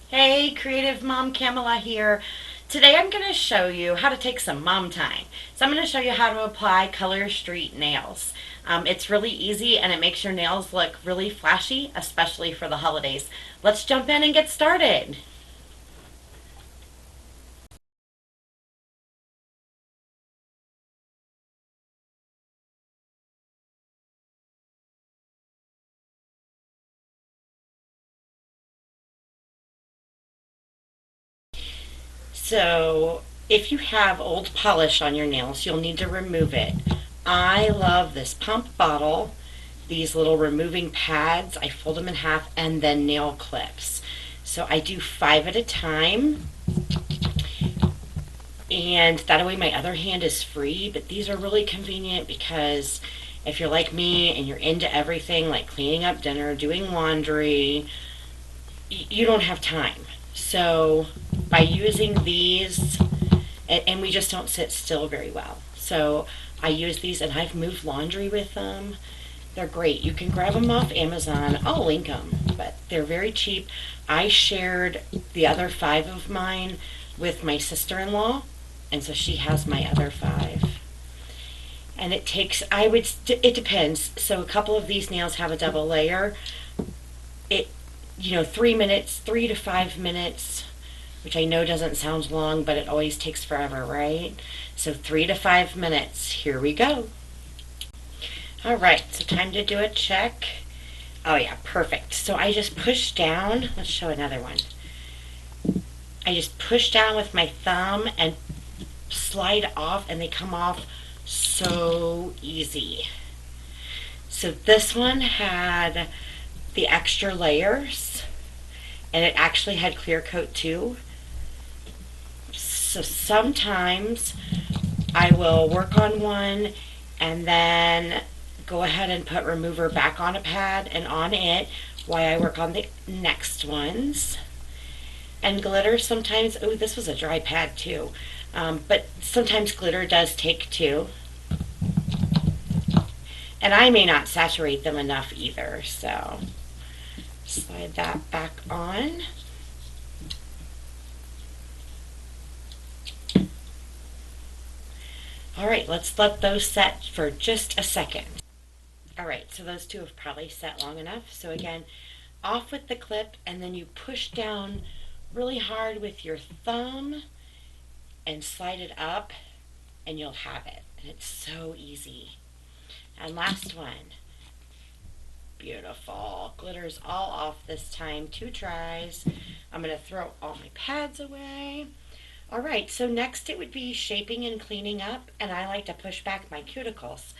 Hey, Creative Mom Kamela here. Today I'm going to show you how to take some mom time. So I'm going to show you how to apply Color Street nails. It's really easy and it makes your nails look really flashy, especially for the holidays. Let's jump in and get started. So if you have old polish on your nails, you'll need to remove it. I love this pump bottle, these little removing pads. I fold them in half and then nail clips. So I do 5 at a time, and that way my other hand is free. But these are really convenient because if you're like me and you're into everything like cleaning up dinner, doing laundry, you don't have time. So by using these, and we just don't sit still very well. So I use these and I've moved laundry with them. They're great. You can grab them off Amazon. I'll link them, but they're very cheap. I shared the other 5 of mine with my sister-in-law, and so she has my other 5. And it takes, it depends. So a couple of these nails have a double layer. It, 3 minutes, 3 to 5 minutes, which I know doesn't sound long, but it always takes forever, right? So 3 to 5 minutes. Here we go. All right, so time to do a check. Oh yeah, perfect. So I just push down. Let's show another one. I just push down with my thumb and slide off, and they come off so easy. So this one had the extra layers, and it actually had clear coat too. So sometimes I will work on one and then go ahead and put remover back on a pad and on it while I work on the next ones. And glitter sometimes, oh, this was a dry pad too, but sometimes glitter does take too. And I may not saturate them enough either, so slide that back on. All right, let's let those set for just a second. All right, so those two have probably set long enough. So again, off with the clip, and then you push down really hard with your thumb and slide it up, and you'll have it. And it's so easy. And last one. Beautiful. Glitter's all off this time. 2 tries. I'm going to throw all my pads away. All right, so next it would be shaping and cleaning up, and I like to push back my cuticles.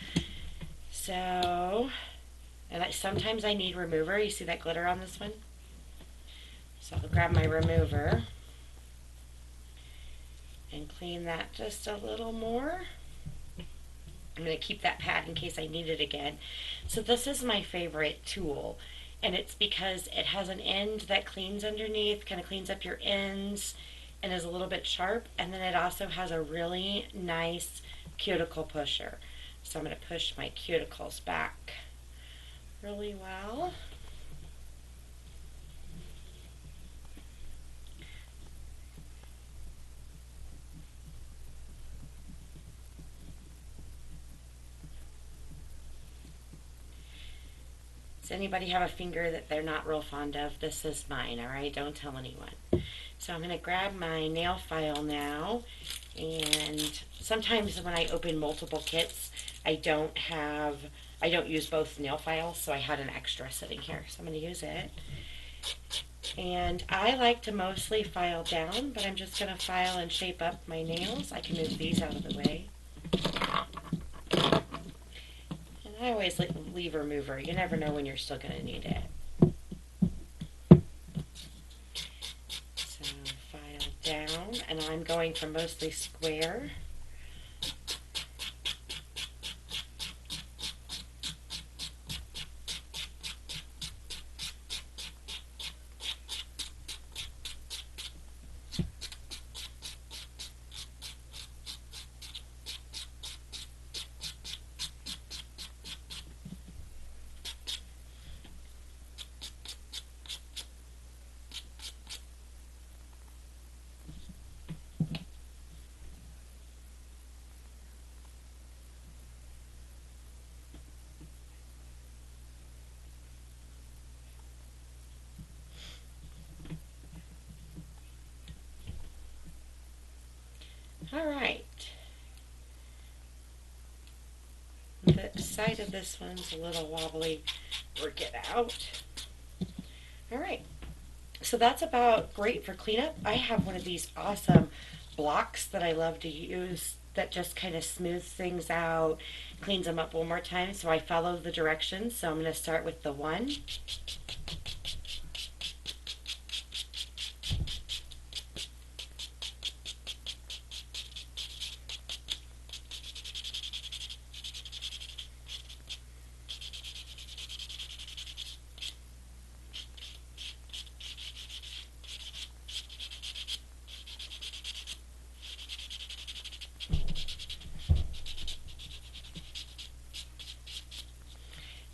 So, sometimes I need remover. You see that glitter on this one? So I'll grab my remover and clean that just a little more. I'm going to keep that pad in case I need it again. So this is my favorite tool, and it's because it has an end that cleans underneath, kind of cleans up your ends, and is a little bit sharp. And then it also has a really nice cuticle pusher. So I'm going to push my cuticles back really well. Does anybody have a finger that they're not real fond of? This is mine, all right? Don't tell anyone. So I'm going to grab my nail file now, and sometimes when I open multiple kits, I don't use both nail files, so I had an extra sitting here. So I'm going to use it. And I like to mostly file down, but I'm just going to file and shape up my nails. I can move these out of the way. And I always leave remover. You never know when you're still going to need it. So file down, and I'm going from mostly square. All right. The side of this one's a little wobbly. Work it out. All right. So that's about great for cleanup. I have one of these awesome blocks that I love to use that just kind of smooths things out, cleans them up one more time. So I follow the directions. So I'm going to start with the one.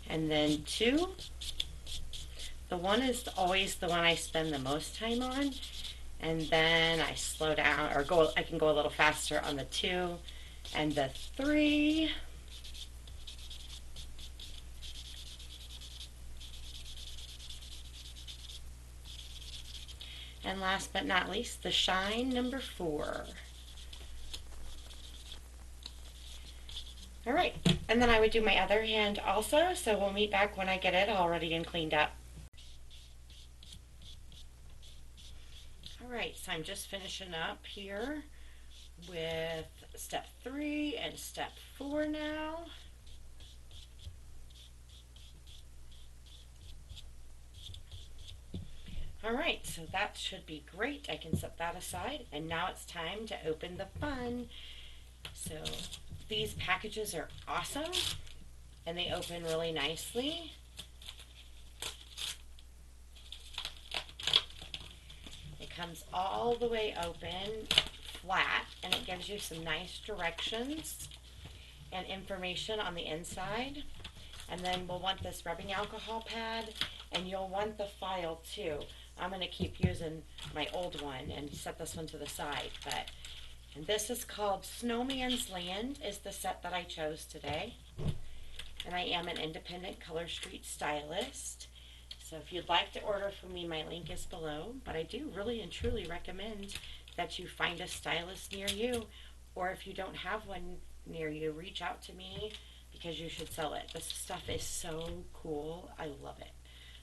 And then two. The one is always the one I spend the most time on. And then I slow down or I can go a little faster on the two and the three. And last but not least, the shine, number 4. All right, and then I would do my other hand also, so we'll meet back when I get it all ready and cleaned up. All right, so I'm just finishing up here with step 3 and step 4 now. All right, so that should be great. I can set that aside, and now it's time to open the fun. So these packages are awesome, and they open really nicely. It comes all the way open, flat, and it gives you some nice directions and information on the inside. And then we'll want this rubbing alcohol pad, and you'll want the file too. I'm going to keep using my old one and set this one to the side. And this is called Snowman's Land, is the set that I chose today. And I am an independent Color Street stylist. So if you'd like to order from me, my link is below. But I do really and truly recommend that you find a stylist near you. Or if you don't have one near you, reach out to me because you should sell it. This stuff is so cool. I love it.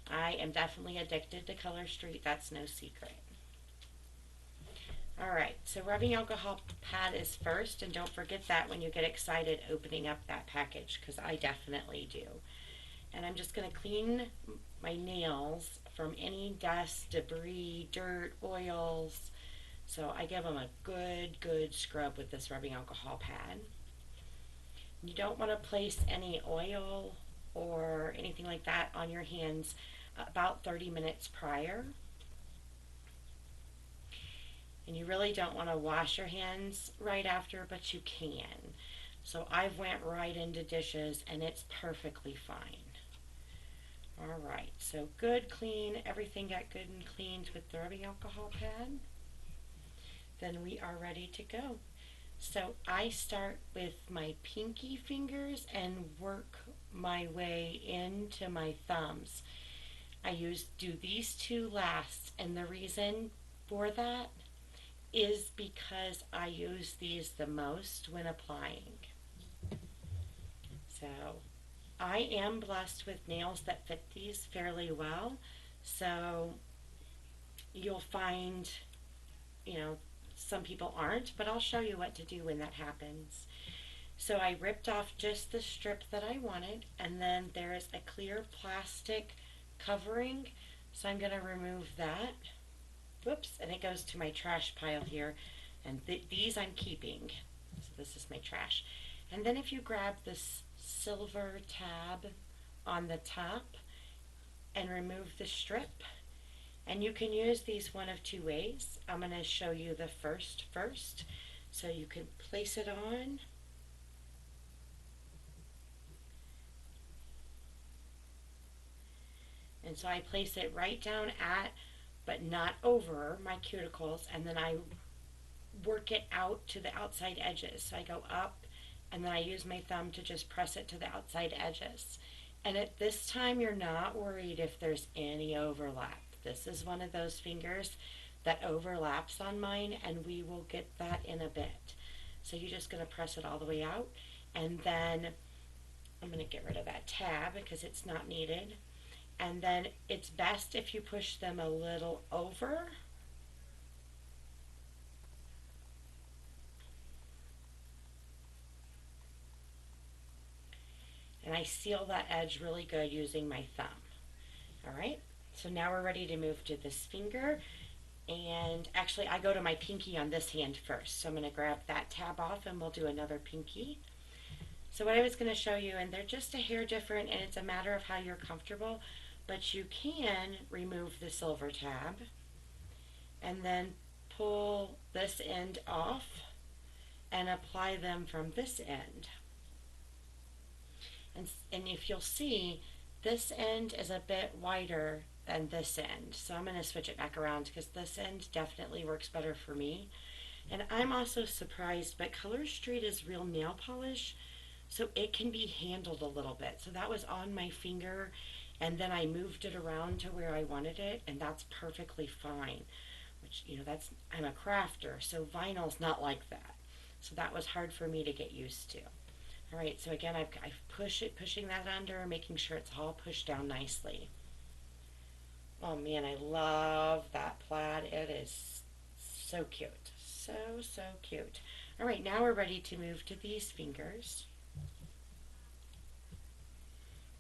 I am definitely addicted to Color Street. That's no secret. All right, so rubbing alcohol pad is first, and don't forget that when you get excited opening up that package, because I definitely do. And I'm just going to clean my nails from any dust, debris, dirt, oils. So I give them a good scrub with this rubbing alcohol pad. You don't want to place any oil or anything like that on your hands about 30 minutes prior. And you really don't want to wash your hands right after, but you can. So I've went right into dishes and it's perfectly fine. All right, so good, clean, everything got good and cleaned with the rubbing alcohol pad. Then we are ready to go. So I start with my pinky fingers and work my way into my thumbs. I do these two last, and the reason for that is because I use these the most when applying. So I am blessed with nails that fit these fairly well. So you'll find, some people aren't, but I'll show you what to do when that happens. So I ripped off just the strip that I wanted, and then there's a clear plastic covering, so I'm going to remove that. Whoops, and it goes to my trash pile here, and these I'm keeping. So this is my trash. And then if you grab this silver tab on the top and remove the strip, and you can use these one of two ways. I'm going to show you the first. So you can place it on. And so I place it right down at, but not over my cuticles, and then I work it out to the outside edges. So I go up, and then I use my thumb to just press it to the outside edges. And at this time, you're not worried if there's any overlap. This is one of those fingers that overlaps on mine, and we will get that in a bit. So you're just going to press it all the way out, and then I'm going to get rid of that tab because it's not needed. And then it's best if you push them a little over. And I seal that edge really good using my thumb. All right, so now we're ready to move to this finger. And actually, I go to my pinky on this hand first. So I'm going to grab that tab off and we'll do another pinky. So what I was going to show you, and they're just a hair different, and it's a matter of how you're comfortable, but you can remove the silver tab and then pull this end off and apply them from this end. And if you'll see, this end is a bit wider than this end. So I'm going to switch it back around because this end definitely works better for me. And I'm also surprised, but Color Street is real nail polish, so it can be handled a little bit. So that was on my finger, and then I moved it around to where I wanted it, and that's perfectly fine. Which, that's, I'm a crafter, so vinyl's not like that. So that was hard for me to get used to. All right, so again, I've pushing that under, making sure it's all pushed down nicely. Oh man, I love that plaid. It is so cute. So, so cute. All right, now we're ready to move to these fingers.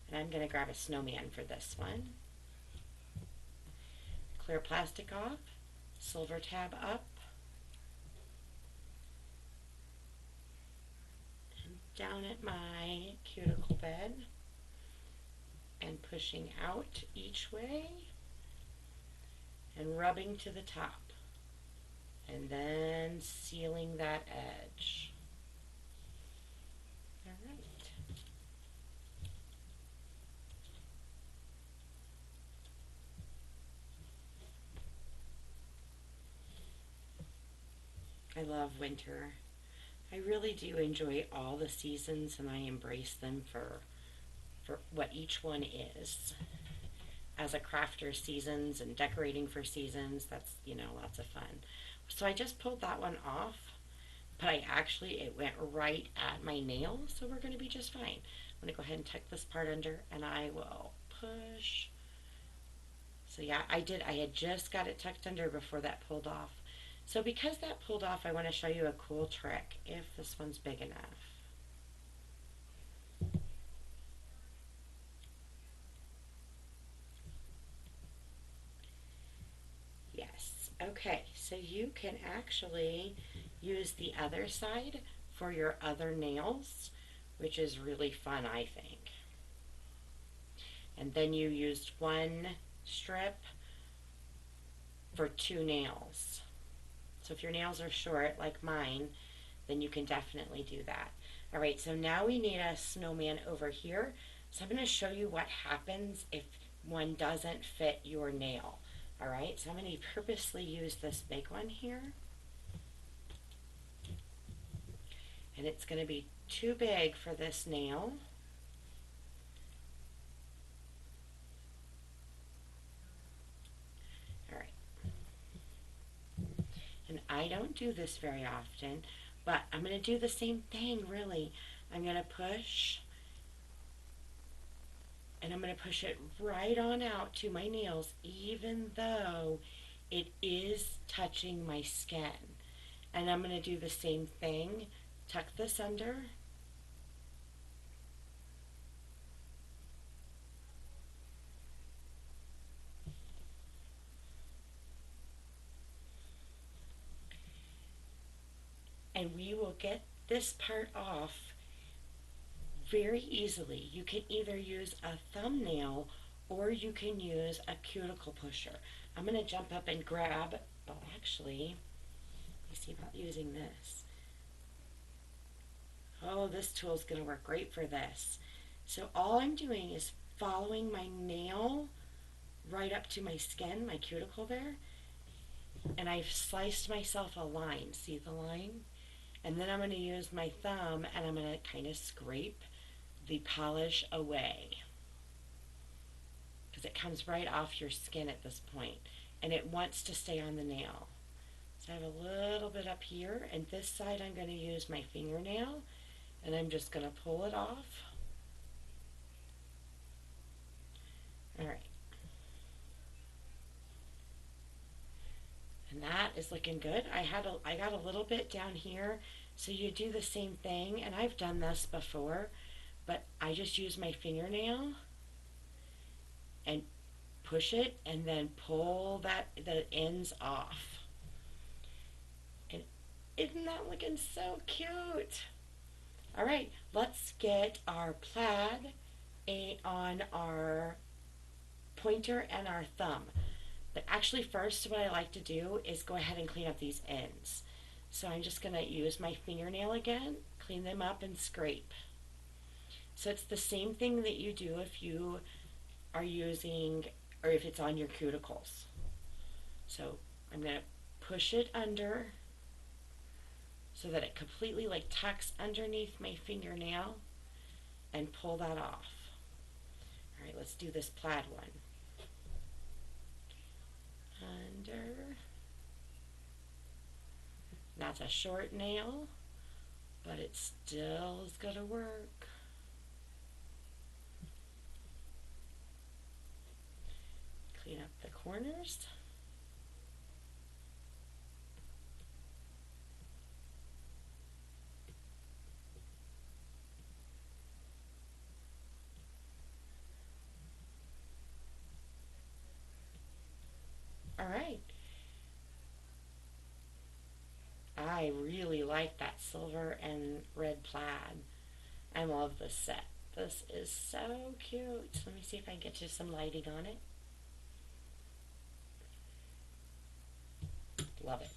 And I'm going to grab a snowman for this one. Clear plastic off, silver tab up, and down at my cuticle bed, and pushing out each way, and rubbing to the top, and then sealing that edge. All right. I love winter. I really do enjoy all the seasons, and I embrace them for what each one is. As a crafter, seasons and decorating for seasons, that's, lots of fun. So I just pulled that one off, but it went right at my nail, so we're going to be just fine. I'm going to go ahead and tuck this part under, and I will push. So yeah, I had just got it tucked under before that pulled off. So because that pulled off, I want to show you a cool trick, if this one's big enough. Yes, okay, so you can actually use the other side for your other nails, which is really fun, I think. And then you used one strip for two nails. So if your nails are short, like mine, then you can definitely do that. All right, so now we need a snowman over here. So I'm going to show you what happens if one doesn't fit your nail. All right, so I'm going to purposely use this big one here. And it's going to be too big for this nail. All right. And I don't do this very often, but I'm going to do the same thing, really. I'm going to push, and I'm going to push it right on out to my nails, even though it is touching my skin. And I'm going to do the same thing. Tuck this under. And we will get this part off very easily. You can either use a thumbnail or you can use a cuticle pusher. I'm going to jump up and grab, well actually, let me see about using this. Oh, this tool is going to work great for this. So all I'm doing is following my nail right up to my skin, my cuticle there, and I've sliced myself a line. See the line? And then I'm going to use my thumb and I'm going to kind of scrape the polish away, because it comes right off your skin at this point and it wants to stay on the nail. So I have a little bit up here, and this side I'm going to use my fingernail, and I'm just going to pull it off. All right. And that is looking good. I got a little bit down here, so you do the same thing, and I've done this before, but I just use my fingernail and push it and then pull the ends off. And isn't that looking so cute? All right, let's get our plaid on our pointer and our thumb. But actually first what I like to do is go ahead and clean up these ends. So I'm just going to use my fingernail again, clean them up and scrape. So it's the same thing that you do if you are using, or if it's on your cuticles. So I'm going to push it under so that it completely like tucks underneath my fingernail and pull that off. All right, let's do this plaid one. Under. That's a short nail, but it still is going to work. Clean up the corners. All right. I really like that silver and red plaid. I love this set. This is so cute. Let me see if I can get you some lighting on it. Love it.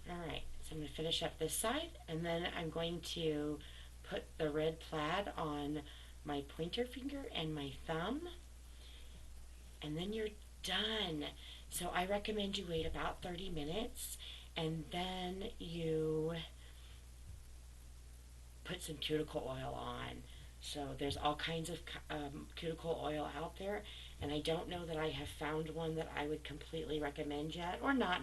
All right, so I'm going to finish up this side, and then I'm going to put the red plaid on my pointer finger and my thumb, and then you're done. So I recommend you wait about 30 minutes, and then you put some cuticle oil on. So there's all kinds of cuticle oil out there, and I don't know that I have found one that I would completely recommend yet, or not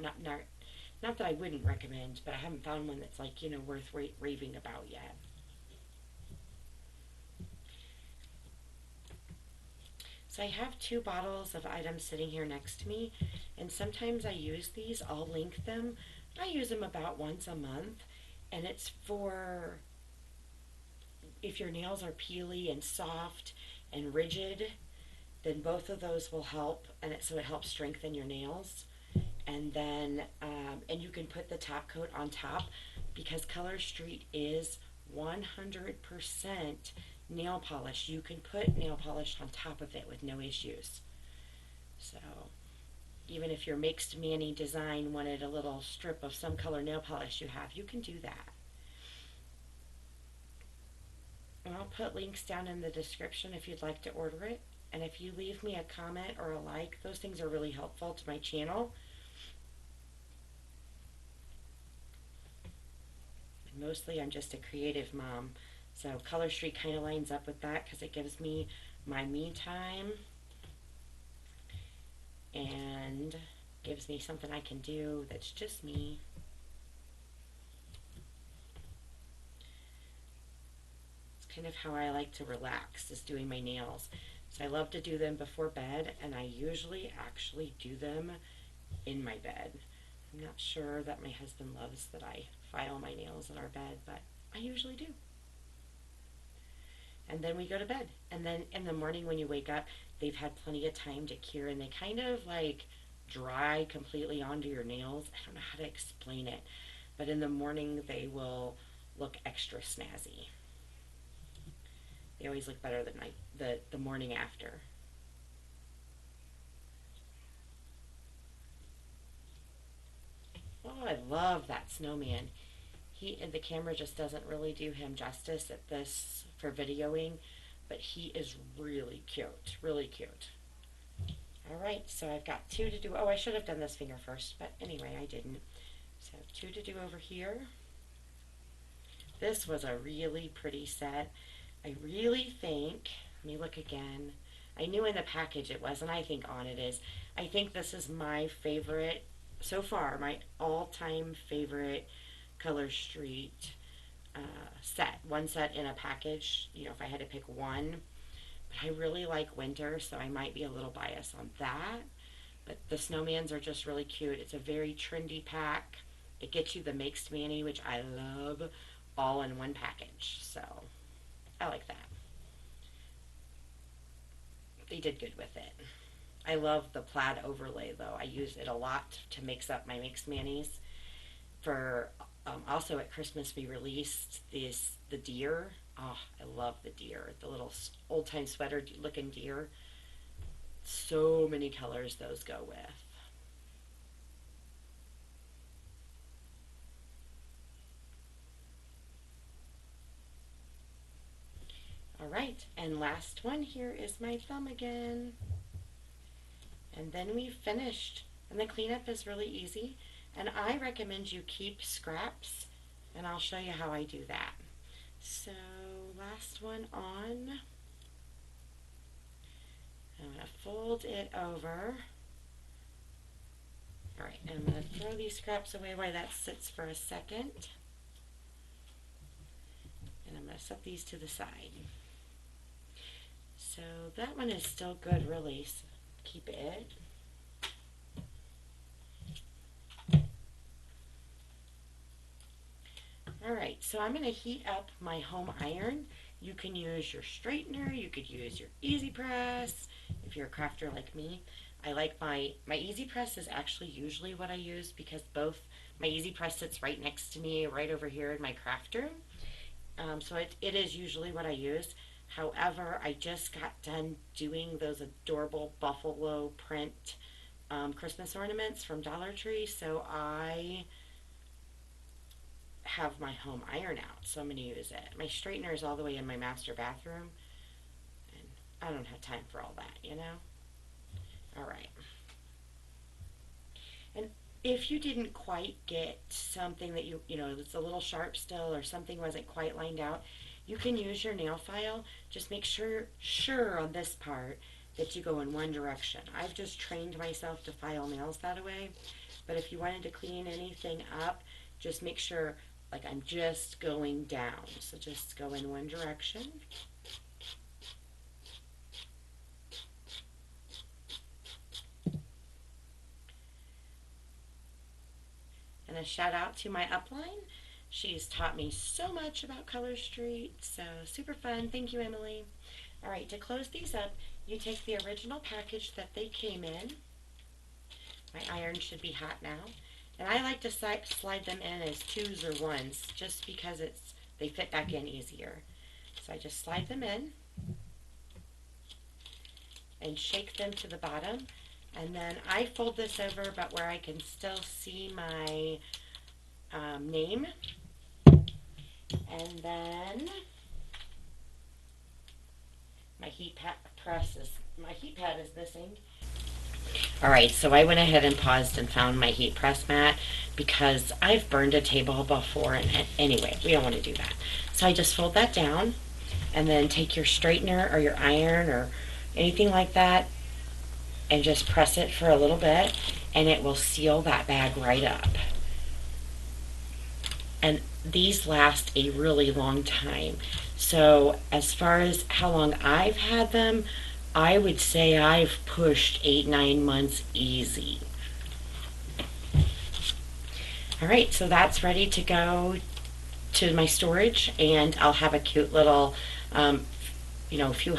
that I wouldn't recommend, but I haven't found one that's like, worth raving about yet. So I have 2 bottles of items sitting here next to me, and sometimes I use these. I'll link them. I use them about once a month, and it's for if your nails are peely and soft and rigid, then both of those will help, and so it helps strengthen your nails. And then and you can put the top coat on top, because Color Street is 100% nail polish. You can put nail polish on top of it with no issues. So even if your mixed mani design wanted a little strip of some color nail polish you can do that. And I'll put links down in the description if you'd like to order it. And if you leave me a comment or a like, those things are really helpful to my channel. And mostly I'm just a creative mom. So Color Street kind of lines up with that because it gives me my me time and gives me something I can do that's just me. It's kind of how I like to relax, is doing my nails. So I love to do them before bed, and I usually actually do them in my bed. I'm not sure that my husband loves that I file my nails in our bed, but I usually do. And then we go to bed. And then in the morning when you wake up, they've had plenty of time to cure, and they kind of like dry completely onto your nails. I don't know how to explain it, but in the morning they will look extra snazzy. They always look better the morning after. Oh, I love that snowman. The camera just doesn't really do him justice at this for videoing, but he is really cute, really cute. All right, so I've got 2 to do. Oh, I should have done this finger first, but anyway, I didn't. So 2 to do over here. This was a really pretty set. I really think, let me look again. I knew in the package it was, and I think on it is. I think this is my favorite so far, my all-time favorite Color Street set. One set in a package, you know, if I had to pick one. But I really like winter, so I might be a little biased on that. But the snowmans are just really cute. It's a very trendy pack. It gets you the mixed mani, which I love, all in one package. So I like that. They did good with it. I love the plaid overlay though. I use it a lot to mix up my mixed manis. For also at Christmas we released the deer. Oh, I love the deer. The little old time sweater looking deer. So many colors those go with. All right, and last one here is my thumb again. And then we've finished. And the cleanup is really easy. And I recommend you keep scraps, and I'll show you how I do that. So last one on. I'm going to fold it over. All right, and I'm going to throw these scraps away while that sits for a second. And I'm going to set these to the side. So that one is still good, really. So keep it. Alright, so I'm going to heat up my home iron. You can use your straightener, you could use your easy press if you're a crafter like me. I like my easy press is actually usually what I use because both my easy press sits right next to me, right over here in my craft room. So it is usually what I use. However, I just got done doing those adorable buffalo print Christmas ornaments from Dollar Tree, so I have my home iron out, so I'm going to use it. My straightener is all the way in my master bathroom, and I don't have time for all that, you know? Alright. And if you didn't quite get something that you know, it's a little sharp still or something wasn't quite lined out, you can use your nail file. Just make sure on this part that you go in one direction. I've just trained myself to file nails that way, but if you wanted to clean anything up, just make sure like I'm just going down. So just go in one direction. And a shout out to my upline. She's taught me so much about Color Street, so super fun. Thank you, Emily. All right, to close these up, you take the original package that they came in. My iron should be hot now. And I like to slide them in as 2s or 1s just because they fit back in easier. So I just slide them in and shake them to the bottom. And then I fold this over but where I can still see my name. And then my heat pad is missing. Alright, so I went ahead and paused and found my heat press mat because I've burned a table before, and anyway, we don't want to do that. So I just fold that down and then take your straightener or your iron or anything like that and just press it for a little bit and it will seal that bag right up. And these last a really long time. So as far as how long I've had them, I would say I've pushed 8-9 months easy. All right, so that's ready to go to my storage, and I'll have a cute little, few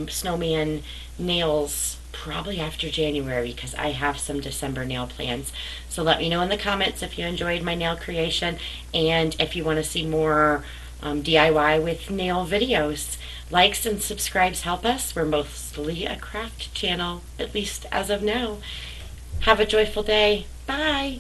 snowman nails probably after January because I have some December nail plans. So let me know in the comments if you enjoyed my nail creation and if you want to see more DIY with nail videos. Likes and subscribes help us. We're mostly a craft channel, at least as of now. Have a joyful day. Bye.